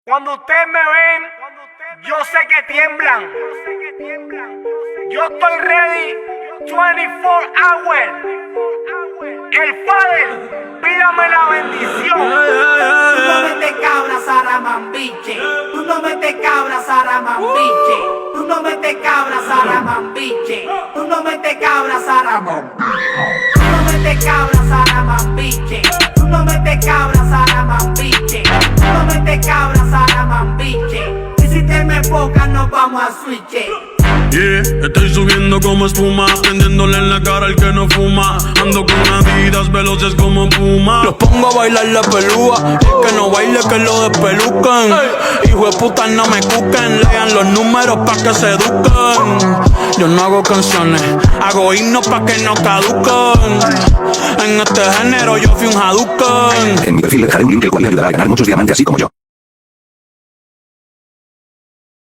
Cuando ustedes me ven, yo sé que tiemblan. Yo estoy ready 24 hours. El Father, pídame la bendición. Tú no metes cabra, Saramambiche. Tú no metes cabra, Saramambiche. Tú no metes cabra, Saramambiche. Tú no metes cabra, Saramambiche. Tú no metes cabra, Saramambiche. Tú no metes cabra, Saramambiche. Tú no metes cabra, Saramambiche. Y si te me enfocas, nos vamos a switch. Yeah, estoy subiendo como espuma, prendiéndole en la cara al que no fuma. Ando con Adidas veloces como Puma. Los pongo a bailar la pelúa, y el que no baile que lo despelucan. Hijo de puta no me cuquen, lean los números pa' que se eduquen. Yo no hago canciones, hago himnos pa' que no caduquen. En este género yo fui un Hadouken. En mi perfil dejaré un link el cual le ayudará a ganar muchos diamantes así como yo.